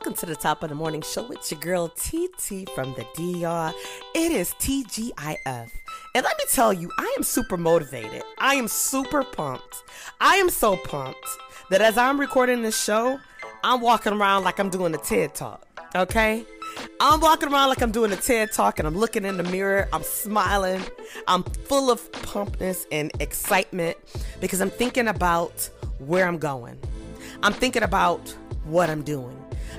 welcome to the Top of the Morning Show with your girl TT from the DR. It is TGIF. And let me tell you, I am super motivated. I am super pumped. I am so pumped that as I'm recording this show, I'm walking around like I'm doing a TED Talk, okay? I'm walking around like I'm doing a TED Talk and I'm looking in the mirror. I'm smiling. I'm full of pumpness and excitement because I'm thinking about where I'm going. I'm thinking about what I'm doing.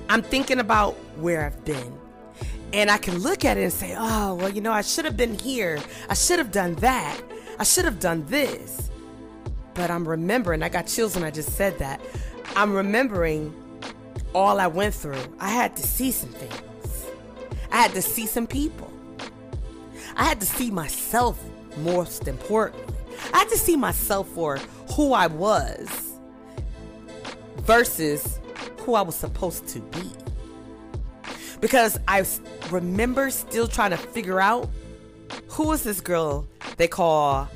I'm thinking about where I've been. And I can look at it and say, oh, well, you know, I should have been here. I should have done that. I should have done this. But I'm remembering, I got chills when I just said that. I'm remembering all I went through. I had to see some things. I had to see some people. I had to see myself, most importantly. I had to see myself for who I was versus who I was supposed to be. Because I remember still trying to figure out who is this girl they call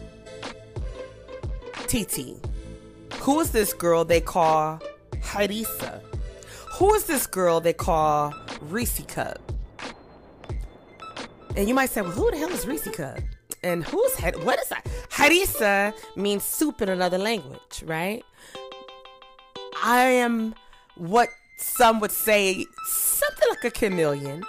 TT? Who is this girl they call Harissa? Who is this girl they call Reese Cup? And you might say, well, who the hell is Reese Cup? And what is that? Harissa means soup in another language, right? I am what some would say something like a chameleon,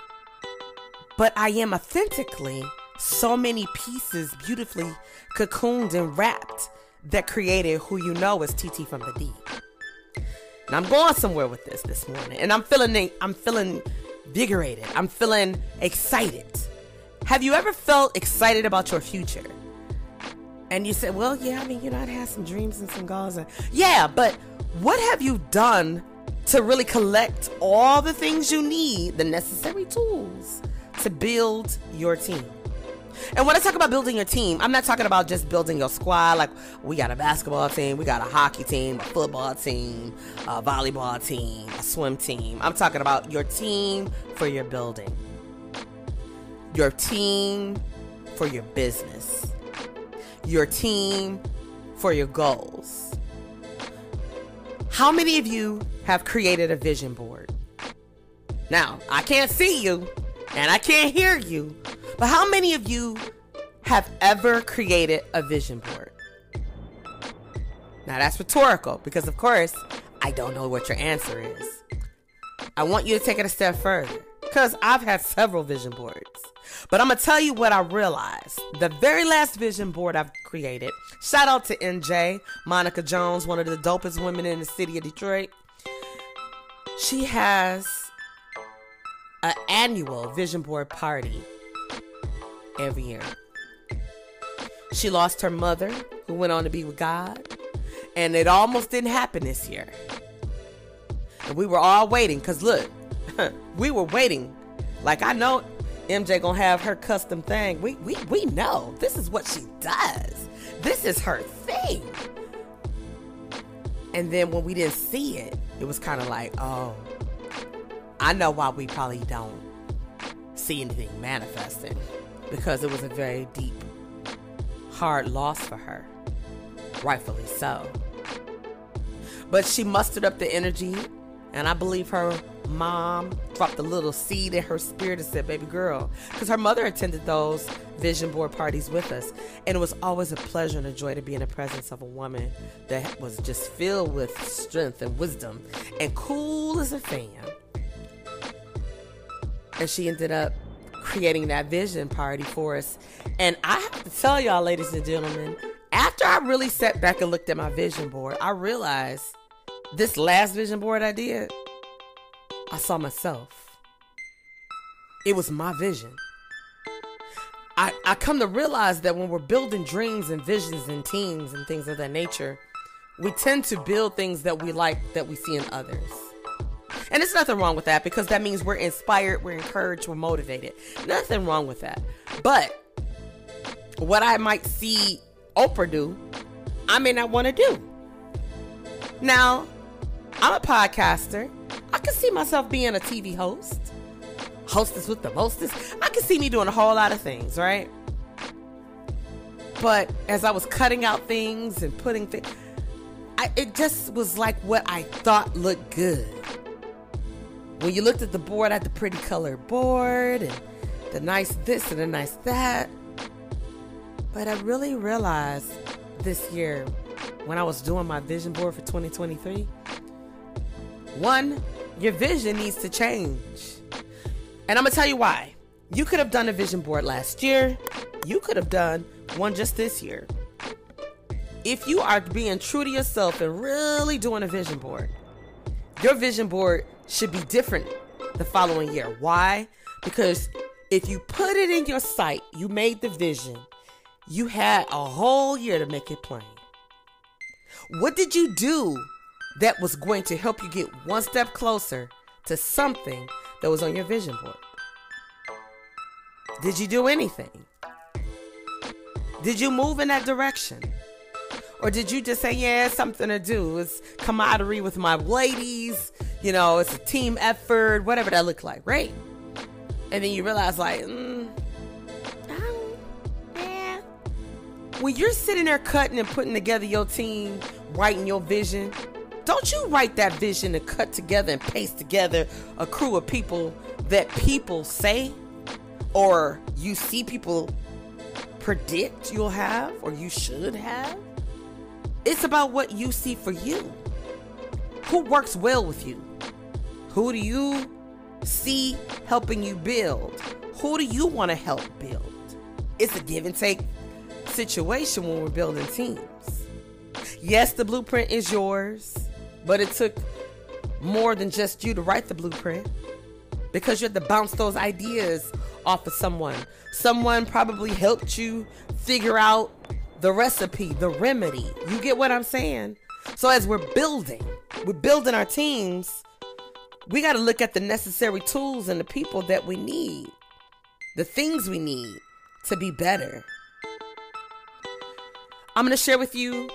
but I am authentically so many pieces beautifully cocooned and wrapped that created who you know as TT from the D. And I'm going somewhere with this morning, and I'm feeling invigorated. I'm feeling excited. Have you ever felt excited about your future? And you said, well, yeah, I mean, you know, I'd had some dreams and some goals. Yeah, but what have you done to really collect all the things you need, the necessary tools to build your team? And when I talk about building your team, I'm not talking about just building your squad. Like, we got a basketball team, we got a hockey team, a football team, a volleyball team, a swim team. I'm talking about your team for your building. Your team for your business. Your team for your goals. How many of you have created a vision board? Now, I can't see you and I can't hear you, but how many of you have ever created a vision board? Now, that's rhetorical because, of course, I don't know what your answer is. I want you to take it a step further because I've had several vision boards. But I'm going to tell you what I realized. The very last vision board I've created, shout out to NJ, Monica Jones, one of the dopest women in the city of Detroit. She has an annual vision board party every year. She lost her mother, who went on to be with God, and it almost didn't happen this year. And we were all waiting, because look, we were waiting. Like, I know MJ gonna have her custom thing. We know this is what she does. This is her thing. And then when we didn't see it, it was kind of like, oh, I know why we probably don't see anything manifesting, because it was a very deep, hard loss for her, rightfully so. But she mustered up the energy, and I believe her mom dropped a little seed in her spirit and said, baby girl, because her mother attended those vision board parties with us, and it was always a pleasure and a joy to be in the presence of a woman that was just filled with strength and wisdom and cool as a fan. And she ended up creating that vision party for us. And I have to tell y'all, ladies and gentlemen, after I really sat back and looked at my vision board, I realized this last vision board I did, I saw myself. It was my vision. I come to realize that when we're building dreams and visions and teams and things of that nature, we tend to build things that we like, that we see in others. And there's nothing wrong with that, because that means we're inspired, we're encouraged, we're motivated. Nothing wrong with that. But what I might see Oprah do, I may not want to do. Now, I'm a podcaster. I can see myself being a TV host. Hostess with the mostest. I can see me doing a whole lot of things, right? But as I was cutting out things and putting things, it just was like what I thought looked good. When you looked at the board, I had the pretty colored board and the nice this and the nice that. But I really realized this year when I was doing my vision board for 2023, one, your vision needs to change. And I'm going to tell you why. You could have done a vision board last year. You could have done one just this year. If you are being true to yourself and really doing a vision board, your vision board should be different the following year. Why? Because if you put it in your sight, you made the vision, you had a whole year to make it plain. What did you do that was going to help you get one step closer to something that was on your vision board? Did you do anything? Did you move in that direction? Or did you just say, yeah, it's something to do. It's camaraderie with my ladies. You know, it's a team effort, whatever that looked like, right? And then you realize like, yeah. When you're sitting there cutting and putting together your team, writing your vision, don't you write that vision and cut together and paste together a crew of people that people say or you see people predict you'll have or you should have. It's about what you see for you. Who works well with you? Who do you see helping you build? Who do you want to help build? It's a give and take situation when we're building teams. Yes, the blueprint is yours, but it took more than just you to write the blueprint because you had to bounce those ideas off of someone. Someone probably helped you figure out the recipe, the remedy. You get what I'm saying? So as we're building our teams, we got to look at the necessary tools and the people that we need, the things we need to be better. I'm going to share with you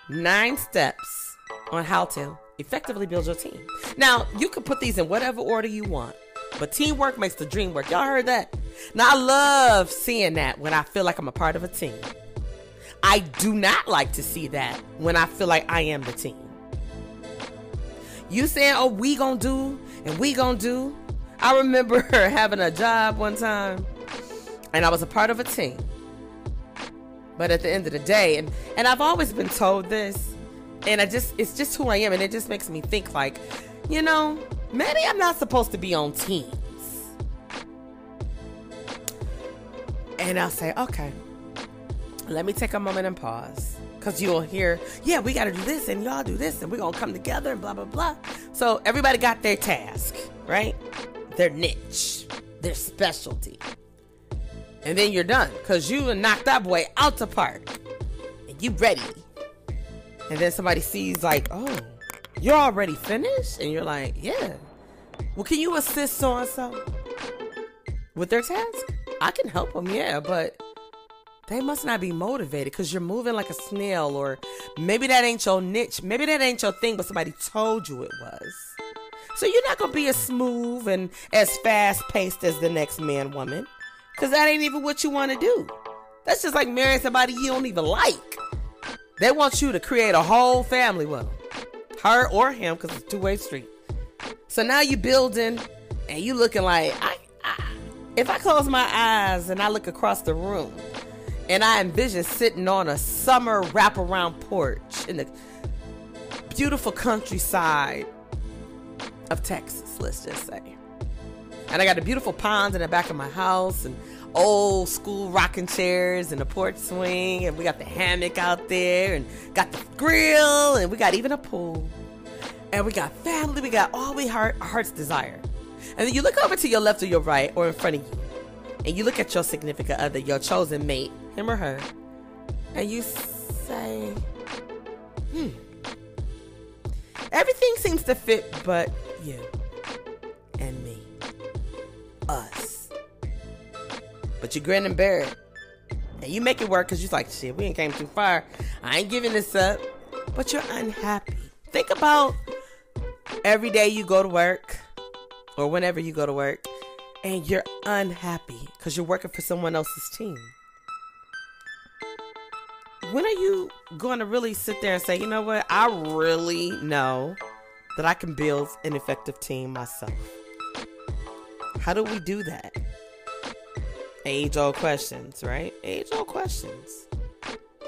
9 steps on how to effectively build your team. Now, you can put these in whatever order you want, but teamwork makes the dream work. Y'all heard that? Now, I love seeing that when I feel like I'm a part of a team. I do not like to see that when I feel like I am the team. You saying, oh, we gonna do and we gonna do. I remember having a job one time and I was a part of a team. But at the end of the day, and I've always been told this, and it's just who I am, and it just makes me think like, you know, maybe I'm not supposed to be on teams. And I'll say, okay, let me take a moment and pause. Because you'll hear, yeah, we got to do this, and y'all do this, and we're going to come together, and blah, blah, blah. So everybody got their task, right? Their niche, their specialty. And then you're done, because you knocked that boy out the park, and you ready. And then somebody sees like, oh, you're already finished? And you're like, yeah. Well, can you assist so-and-so with their task? I can help them, yeah, but they must not be motivated because you're moving like a snail, or maybe that ain't your niche. Maybe that ain't your thing, but somebody told you it was. So you're not going to be as smooth and as fast-paced as the next man, woman, because that ain't even what you want to do. That's just like marrying somebody you don't even like. They want you to create a whole family with them, her or him, because it's a two-way street. So now you building and you looking like, if I close my eyes and I look across the room and I envision sitting on a summer wraparound porch in the beautiful countryside of Texas, let's just say. And I got a beautiful pond in the back of my house and old school rocking chairs and a porch swing, and we got the hammock out there and got the grill, and we got even a pool, and we got family, we got all we heart's desire. And then you look over to your left or your right or in front of you, and you look at your significant other, your chosen mate, him or her, and you say, everything seems to fit but you and me, us. But you grin and bear it, and you make it work because you're like, shit, we ain't came too far. I ain't giving this up. But you're unhappy. Think about every day you go to work, or whenever you go to work, and you're unhappy because you're working for someone else's team. When are you going to really sit there and say, you know what, I really know that I can build an effective team myself. How do we do that? Age-old questions, right? Age-old questions.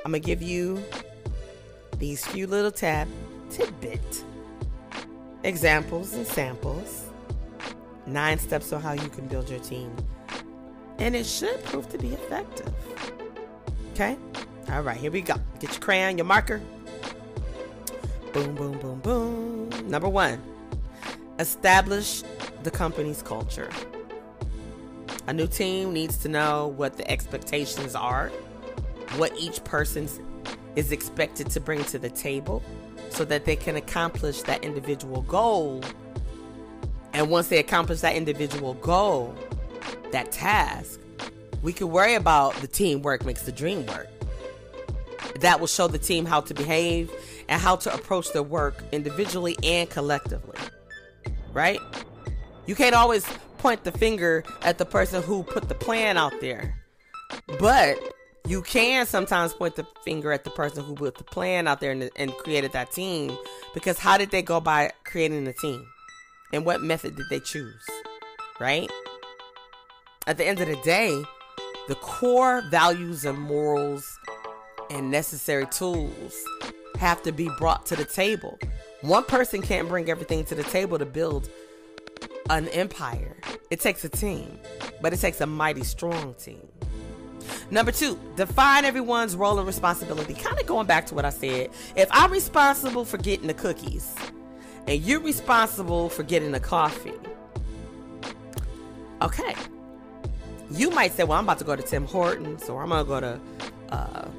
I'm going to give you these few little tidbit examples and samples. 9 steps on how you can build your team. And it should prove to be effective. Okay? All right, here we go. Get your crayon, your marker. Boom, boom, boom, boom. Number 1, establish the company's culture. A new team needs to know what the expectations are, what each person is expected to bring to the table so that they can accomplish that individual goal. And once they accomplish that individual goal, that task, we can worry about the teamwork makes the dream work. That will show the team how to behave and how to approach their work individually and collectively, right? You can't always point the finger at the person who put the plan out there, but you can sometimes point the finger at the person who put the plan out there and created that team, because how did they go by creating the team? And what method did they choose, right? At the end of the day, the core values and morals and necessary tools have to be brought to the table. One person can't bring everything to the table to build an empire. It takes a team, but it takes a mighty strong team. Number 2, define everyone's role and responsibility. Kind of going back to what I said. If I'm responsible for getting the cookies and you're responsible for getting the coffee, okay, you might say, well, I'm about to go to Tim Hortons, or I'm going to go to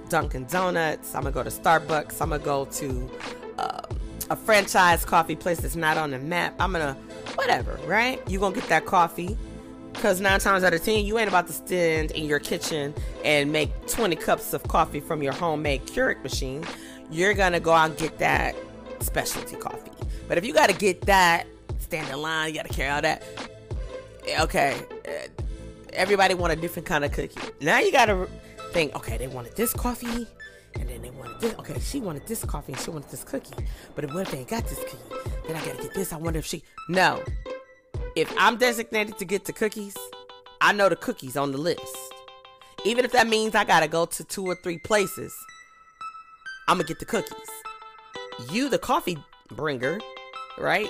Dunkin' Donuts, I'm going to go to Starbucks, I'm going to go to a franchise coffee place that's not on the map. I'm going to, whatever, right? You're going to get that coffee, because 9 times out of 10, you ain't about to stand in your kitchen and make 20 cups of coffee from your homemade Keurig machine. You're going to go out and get that specialty coffee. But if you got to get that, stand in line, you got to carry all that. Okay, everybody want a different kind of cookie. Now you got to think, okay, they wanted this coffee, and then they wanted this. Okay, she wanted this coffee, and she wanted this cookie. But what if they ain't got this cookie? Then I got to get this. I wonder if she... No. If I'm designated to get the cookies, I know the cookies on the list. Even if that means I got to go to 2 or 3 places, I'm going to get the cookies. You, the coffee bringer, right?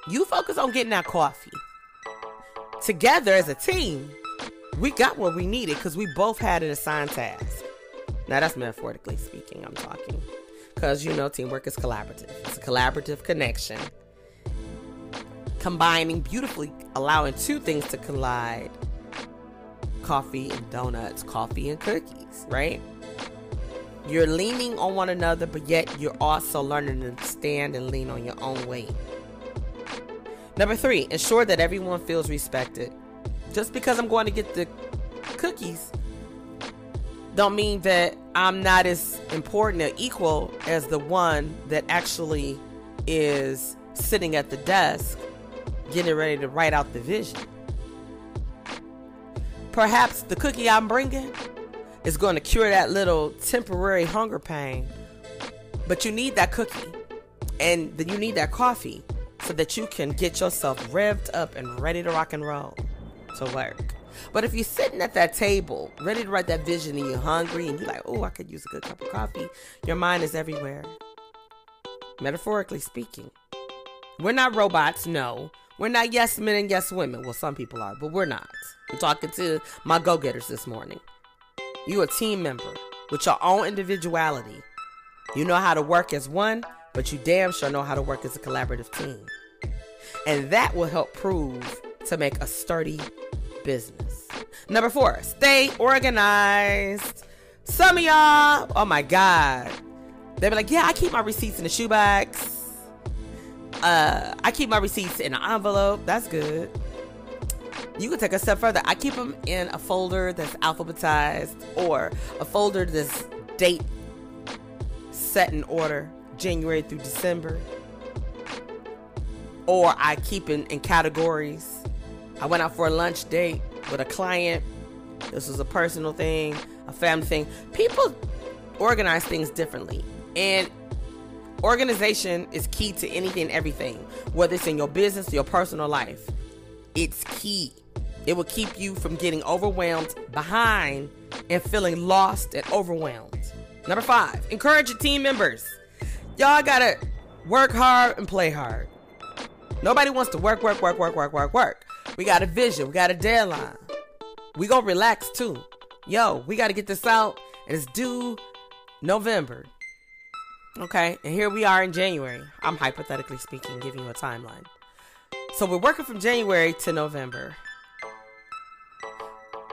You focus on getting that coffee. Together as a team, we got what we needed because we both had an assigned task. Now, that's metaphorically speaking, I'm talking. Because, teamwork is collaborative. It's a collaborative connection. Combining beautifully, allowing 2 things to collide. Coffee and donuts, coffee and cookies, right? You're leaning on one another, but yet you're also learning to stand and lean on your own weight. Number 3, ensure that everyone feels respected. Just because I'm going to get the cookies don't mean that I'm not as important or equal as the one that actually is sitting at the desk getting ready to write out the vision. Perhaps the cookie I'm bringing is going to cure that little temporary hunger pain, but you need that cookie and then you need that coffee so that you can get yourself revved up and ready to rock and roll to work. But if you're sitting at that table ready to write that vision and you're hungry and you're like, oh, I could use a good cup of coffee, your mind is everywhere. Metaphorically speaking. We're not robots, no. We're not yes men and yes women. Well, some people are, but we're not. I'm talking to my go-getters this morning. You're a team member with your own individuality. You know how to work as one, but you damn sure know how to work as a collaborative team. And that will help prove to make a sturdy business. Number 4, stay organized. Some of y'all, oh my God, they be like, yeah, I keep my receipts in the shoebox. I keep my receipts in an envelope. That's good. You can take a step further. I keep them in a folder that's alphabetized, or a folder that's date set in order, January through December. Or I keep in categories. I went out for a lunch date with a client. This was a personal thing, a family thing. People organize things differently. And Organization is key to anything and everything, whether it's in your business or your personal life. It's key. It will keep you from getting overwhelmed, behind, and feeling lost and overwhelmed. Number 5, encourage your team members. Y'all gotta work hard and play hard. Nobody wants to work. We got a vision. We got a deadline. We gonna relax too. Yo, we gotta get this out, and it's due November. Okay, and here we are in January. I'm hypothetically speaking, giving you a timeline. So we're working from January to November.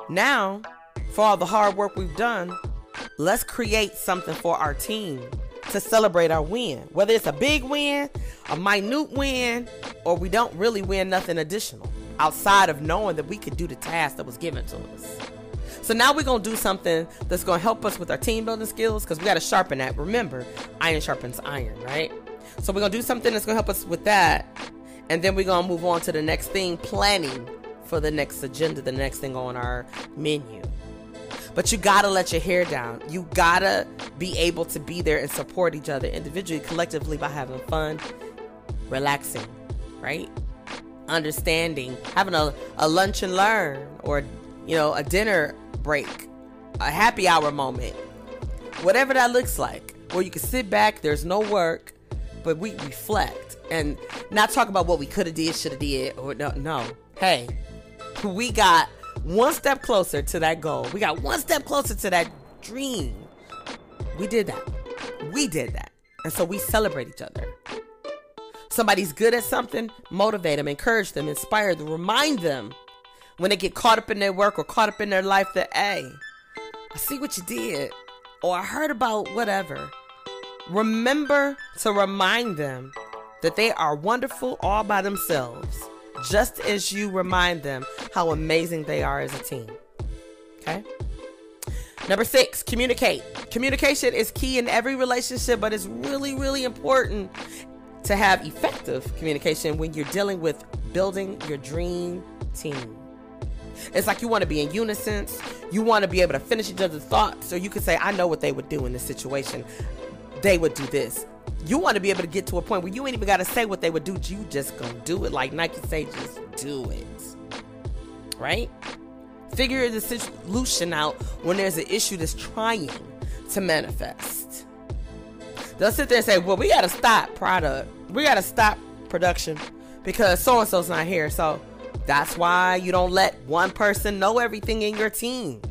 Now, for all the hard work we've done, let's create something for our team to celebrate our win. Whether it's a big win, a minute win, or we don't really win nothing additional outside of knowing that we could do the task that was given to us. So now we're going to do something that's going to help us with our team building skills, because we got to sharpen that. Remember, iron sharpens iron, right? So we're going to do something that's going to help us with that. And then we're going to move on to the next thing, planning for the next agenda, the next thing on our menu. But you got to let your hair down. You got to be able to be there and support each other individually, collectively, by having fun, relaxing, right? Understanding, having a lunch and learn, or, a dinner break, a happy hour moment, whatever that looks like, where you can sit back, there's no work, but we reflect and not talk about what we could have did, should have did, or no. Hey, we got one step closer to that goal. We got one step closer to that dream. We did that. And so we celebrate each other. Somebody's good at something, motivate them, encourage them, inspire them, remind them when they get caught up in their work or caught up in their life that, hey, I see what you did, or I heard about whatever. Remember to remind them that they are wonderful all by themselves, just as you remind them how amazing they are as a team. Okay? Number 6, communicate. Communication is key in every relationship, but it's really, really important to have effective communication when you're dealing with building your dream team. It's like you want to be in unison. You want to be able to finish each other's thoughts, so you can say, I know what they would do in this situation. They would do this. You want to be able to get to a point where you ain't even got to say what they would do. You just gonna do it. Like Nike say, just do it. Right? Figure the solution out when there's an issue that's trying to manifest. They'll sit there and say, well, we got to stop product. We got to stop production because so-and-so's not here. So that's why you don't let one person know everything in your team.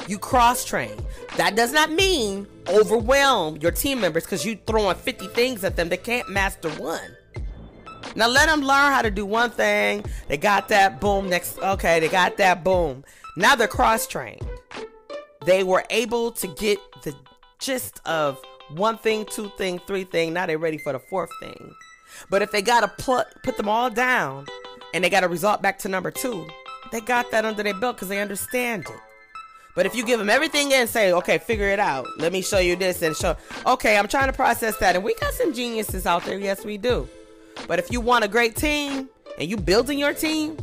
You cross-train. That does not mean overwhelm your team members because you throwing 50 things at them. They can't master one. Now let them learn how to do one thing. They got that, boom, next. Okay, they got that, boom. Now they're cross-trained. They were able to get the gist of one thing, two thing, three thing. Now they're ready for the fourth thing. But if they got to put them all down and they got to resort back to number 2, they got that under their belt because they understand it. But if you give them everything and say, okay, figure it out. Let me show you this and show. Okay, I'm trying to process that. And we got some geniuses out there. Yes, we do. But if you want a great team and you building your team,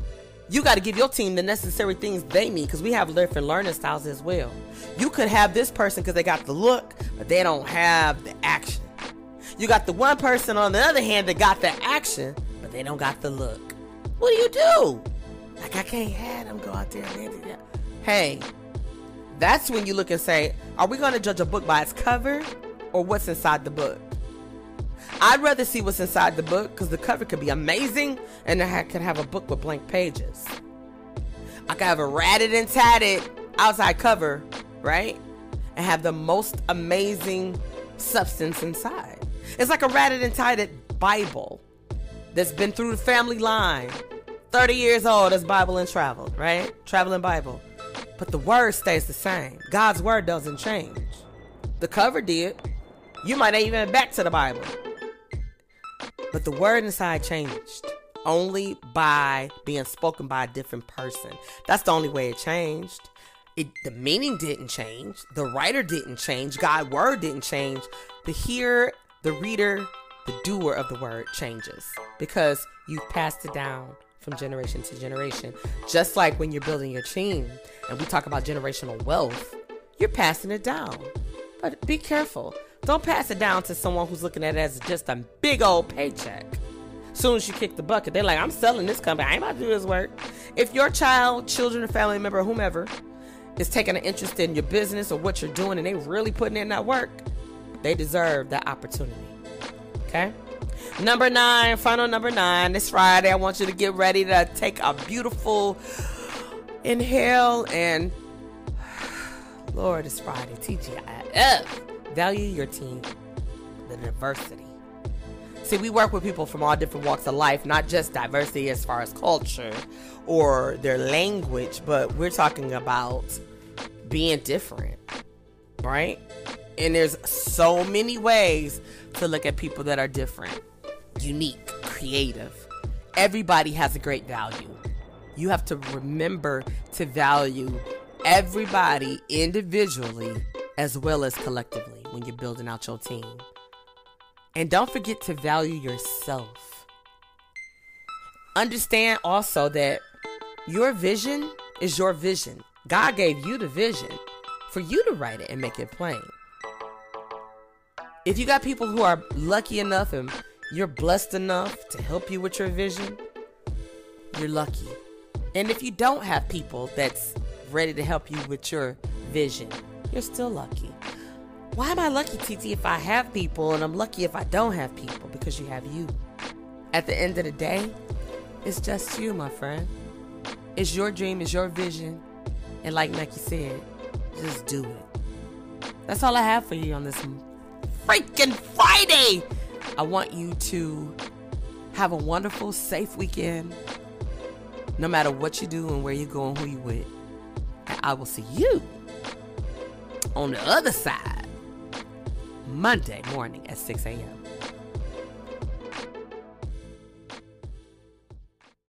you got to give your team the necessary things they need, because we have different learning styles as well. You could have this person because they got the look, but they don't have the action. You got the one person on the other hand that got the action, but they don't got the look. What do you do? Like, I can't have them go out there and do that. Hey, that's when you look and say, are we going to judge a book by its cover or what's inside the book? I'd rather see what's inside the book, because the cover could be amazing and I could have a book with blank pages. I could have a ratted and tatted outside cover, right? And have the most amazing substance inside. It's like a ratted and tatted Bible that's been through the family line. 30 years old, that's Bible and traveled, right? Traveling Bible. But the word stays the same. God's word doesn't change. The cover did. You might not even back to the Bible. But the word inside changed only by being spoken by a different person. That's the only way it changed. The meaning didn't change. The writer didn't change. God's word didn't change. The hearer, the reader, the doer of the word changes, because you've passed it down from generation to generation. Just like when you're building your team and we talk about generational wealth, you're passing it down. But be careful. Don't pass it down to someone who's looking at it as just a big old paycheck. Soon as you kick the bucket, they're like, I'm selling this company. I ain't about to do this work. If your child, children, or family member, or whomever, is taking an interest in your business or what you're doing and they really putting in that work, they deserve that opportunity. Okay? Number 9, final number 9. This Friday, I want you to get ready to take a beautiful inhale and, Lord, it's Friday. TGIF. Value your team, the diversity. See, we work with people from all different walks of life, not just diversity as far as culture or their language, but we're talking about being different, right? And there's so many ways to look at people that are different, unique, creative. Everybody has a great value. You have to remember to value everybody individually as well as collectively when you're building out your team. And don't forget to value yourself. Understand also that your vision is your vision. God gave you the vision for you to write it and make it plain. If you got people who are lucky enough and you're blessed enough to help you with your vision, you're lucky. And if you don't have people that's ready to help you with your vision, you're still lucky. Why am I lucky, TT, if I have people, and I'm lucky if I don't have people? Because you have you. At the end of the day, it's just you, my friend. It's your dream, it's your vision. And like Nike said, just do it. That's all I have for you on this freaking Friday. I want you to have a wonderful, safe weekend. No matter what you do and where you go and who you with. And I will see you on the other side Monday morning at 6 a.m.